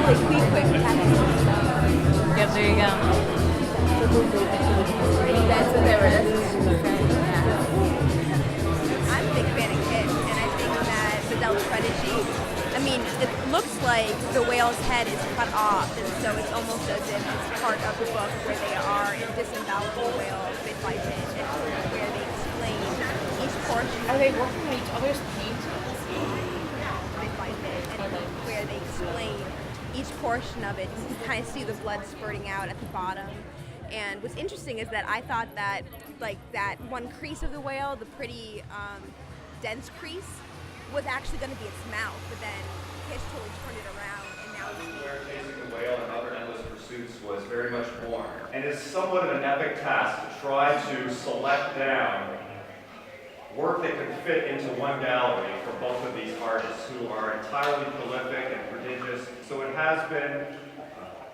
probably quick Yep, there you go. That's what they were saying, yeah. I'm a big fan of Kish, and I think that the Tredici, I mean, it looks like the whale's head is cut off, and so it's almost as if it's part of the book where they are in disemboweled whales bit by bit, and where they explain each portion. Are they working on each other's paint? Bit by bit, and where they explain each portion of it. You can kind of see the blood spurting out at the bottom. And what's interesting is that I thought that, like, that one crease of the whale, the pretty dense crease, was actually going to be its mouth, but then Kish totally turned it around, and now it's where chasing the whale and other endless pursuits was very much born. And it's somewhat of an epic task to try to select down work that could fit into one gallery for both of these artists who are entirely prolific and prodigious. So it has been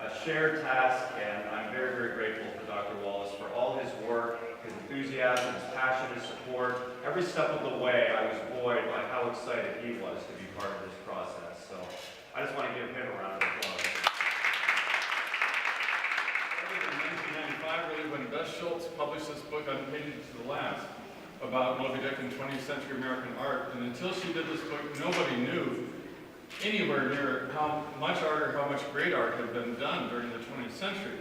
a shared task, and I'm very, very grateful to Dr. Wallace for all his work, his enthusiasm, his passion, his support. Every step of the way, I was buoyed by how excited he was to be part of this process. So I just want to give him a round of applause. In 1995, really, when Bess Schultz published this book, Unpainted to the Last, about Moby-Dick and 20th century American art, and until she did this book, nobody knew anywhere near how much art or how much great art had been done during the 20th century.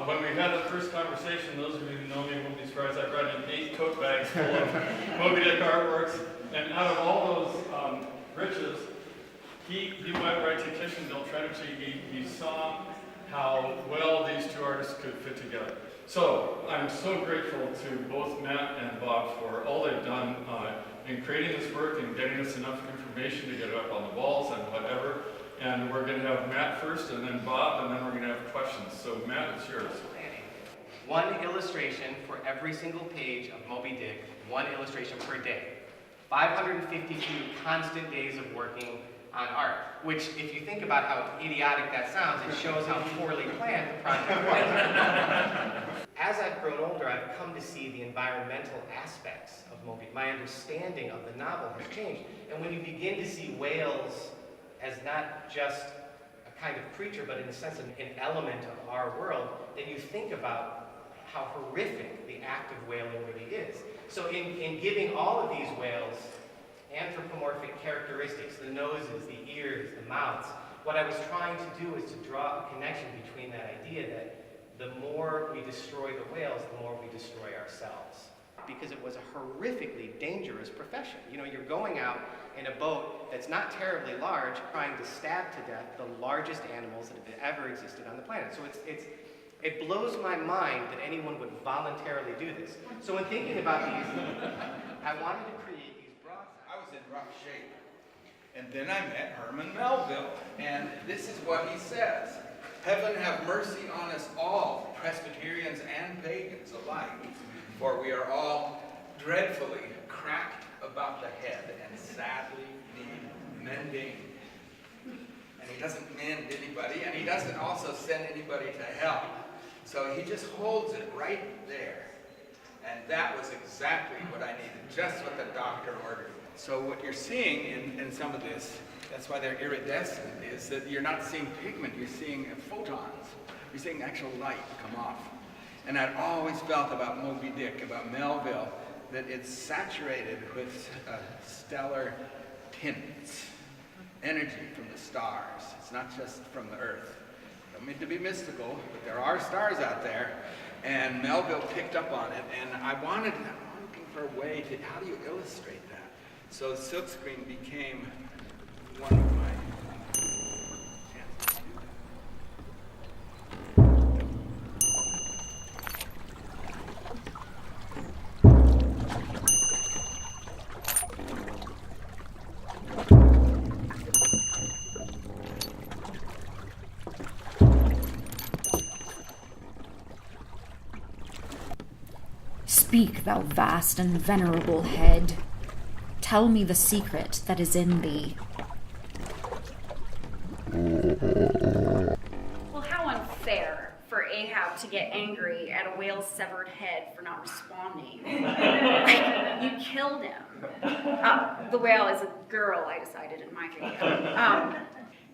When we had the first conversation, those of you who know me won't be surprised, I brought in 8 tote bags full of Moby-Dick artworks, and out of all those riches, he went right to Kish and Tredici. He saw how well these two artists could fit together. So I'm so grateful to both Matt and Bob for all they've done in creating this work and getting us enough information to get it up on the walls and whatever. And we're going to have Matt first, and then Bob, and then we're going to have questions. So Matt, it's yours. One illustration for every single page of Moby-Dick, one illustration per day. 552 constant days of working on art, which, if you think about how idiotic that sounds, it shows how poorly planned the project was. As I've grown older, I've come to see the environmental aspects of Moby. My understanding of the novel has changed. And when you begin to see whales as not just a kind of creature, but in a sense an element of our world, then you think about how horrific the act of whaling really is. So in giving all of these whales anthropomorphic characteristics, the noses, the ears, the mouths, what I was trying to do is to draw a connection between that idea that the more we destroy the whales, the more we destroy ourselves. Because it was a horrifically dangerous profession. You know, you're going out in a boat that's not terribly large, trying to stab to death the largest animals that have ever existed on the planet. So it blows my mind that anyone would voluntarily do this. So when thinking about these, I wanted to create these broad... I was in rough shape. And then I met Herman Melville, and this is what he says. Heaven have mercy on us all, Presbyterians and pagans alike, for we are all dreadfully cracked about the head and sadly need mending. And he doesn't mend anybody, and he doesn't also send anybody to hell. So he just holds it right there. And that was exactly what I needed, just what the doctor ordered. So what you're seeing in some of this, that's why they're iridescent, is that you're not seeing pigment, you're seeing photons. You're seeing actual light come off. And I'd always felt about Moby-Dick, about Melville, that it's saturated with stellar tints, energy from the stars. It's not just from the earth. I don't mean to be mystical, but there are stars out there, and Melville picked up on it, and I'm looking for a way to, how do you illustrate that? So silkscreen became one of my chances to do Speak, thou vast and venerable head. Tell me the secret that is in thee. Well, how unfair for Ahab to get angry at a whale's severed head for not responding. You killed him. The whale is a girl, I decided in my video.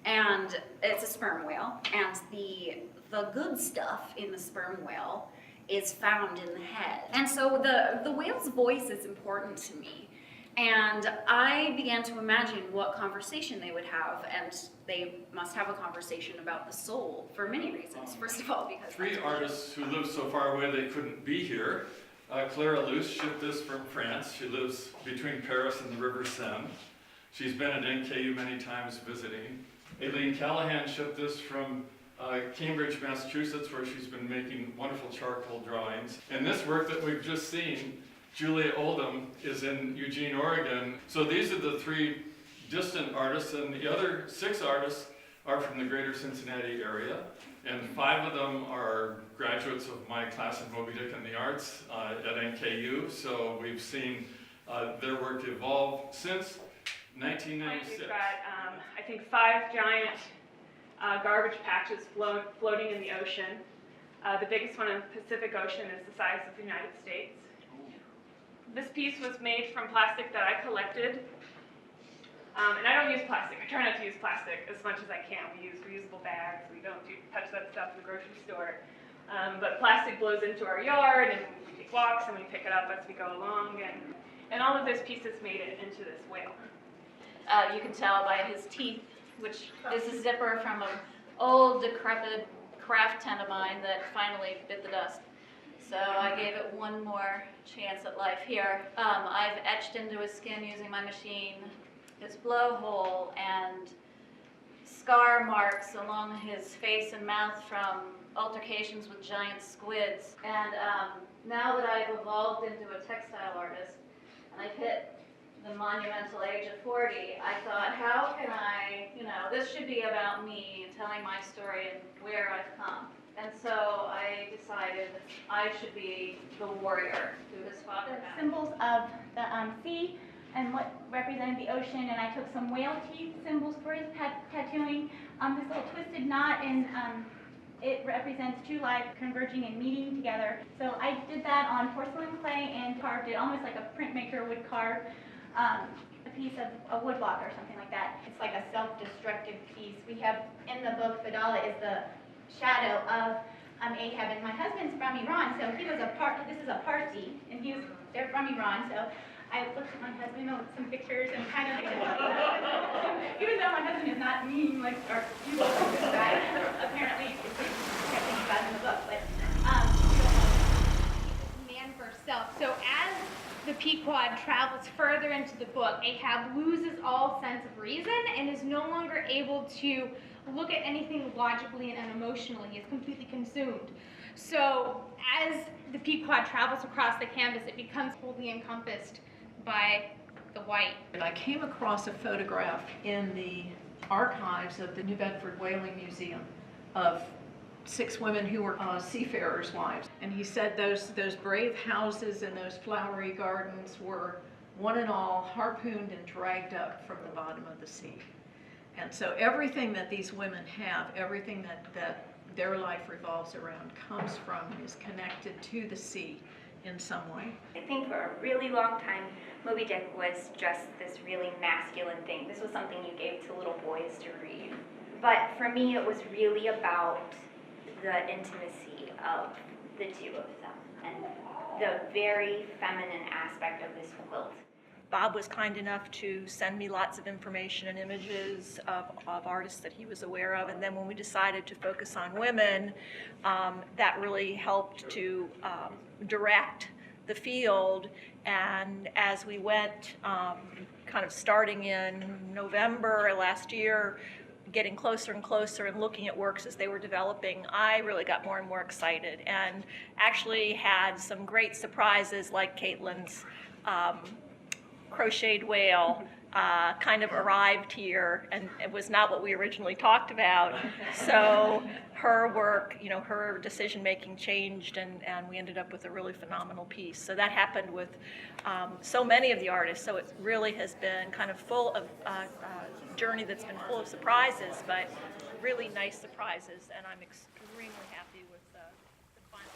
And it's a sperm whale, and the good stuff in the sperm whale is found in the head. And so the whale's voice is important to me. And I began to imagine what conversation they would have, and they must have a conversation about the soul for many reasons. First of all, because 3 artists who live so far away they couldn't be here. Clara Luce shipped this from France. She lives between Paris and the River Seine. She's been at NKU many times visiting. Aileen Callahan shipped this from Cambridge, Massachusetts, where she's been making wonderful charcoal drawings. And this work that we've just seen, Julia Oldham, is in Eugene, Oregon. So these are the 3 distant artists, and the other 6 artists are from the greater Cincinnati area. And 5 of them are graduates of my class in Moby-Dick and the Arts at NKU. So we've seen their work evolve since 1996. We've got, I think, 5 giant garbage patches floating in the ocean. The biggest one in the Pacific Ocean is the size of the United States. This piece was made from plastic that I collected. And I don't use plastic. I try not to use plastic as much as I can. We use reusable bags. We don't touch that stuff in the grocery store. But plastic blows into our yard, and we take walks, and we pick it up as we go along. And all of those pieces made it into this whale. You can tell by his teeth, which is a zipper from an old, decrepit craft tent of mine that finally bit the dust. So I gave it one more chance at life here. I've etched into his skin using my machine his blowhole and scar marks along his face and mouth from altercations with giant squids. And now that I've evolved into a textile artist and I've hit the monumental age of 40, I thought, how can I, this should be about me and telling my story and where I've come. And so I decided I should be the warrior who his father had. Symbols of the sea and what represented the ocean, and I took some whale teeth symbols for his tattooing. This little twisted knot, and it represents 2 lives converging and meeting together. So I did that on porcelain clay and carved it almost like a printmaker would carve a piece of a woodblock or something like that. It's like a self-destructive piece. We have in the book, Fadala is the shadow of Ahab, and my husband's from Iran, so he was this is a Parsi, and they're from Iran, so I looked at my husband with some pictures and kind of even though my husband is not mean, like, or evil guy, apparently it's something about in the book, but man for herself. So as the Pequod travels further into the book, Ahab loses all sense of reason and is no longer able to look at anything logically and emotionally. He is completely consumed. So as the Pequod travels across the canvas, it becomes wholly encompassed by the white. And I came across a photograph in the archives of the New Bedford Whaling Museum of 6 women who were seafarers' wives. And he said those brave houses and those flowery gardens were, one and all, harpooned and dragged up from the bottom of the sea. And so everything that these women have, everything that their life revolves around comes from, is connected to the sea in some way. I think for a really long time, Moby-Dick was just this really masculine thing. This was something you gave to little boys to read. But for me, it was really about the intimacy of the 2 of them and the very feminine aspect of this quilt. Bob was kind enough to send me lots of information and images of artists that he was aware of, and then when we decided to focus on women, that really helped to direct the field. And as we went, kind of starting in November last year, getting closer and closer and looking at works as they were developing, I really got more and more excited and actually had some great surprises, like Caitlin's crocheted whale kind of arrived here, and it was not what we originally talked about. So her work, her decision-making changed, and we ended up with a really phenomenal piece. So that happened with so many of the artists. So it really has been kind of full of journey that's been full of surprises, but really nice surprises, and I'm extremely happy with the final.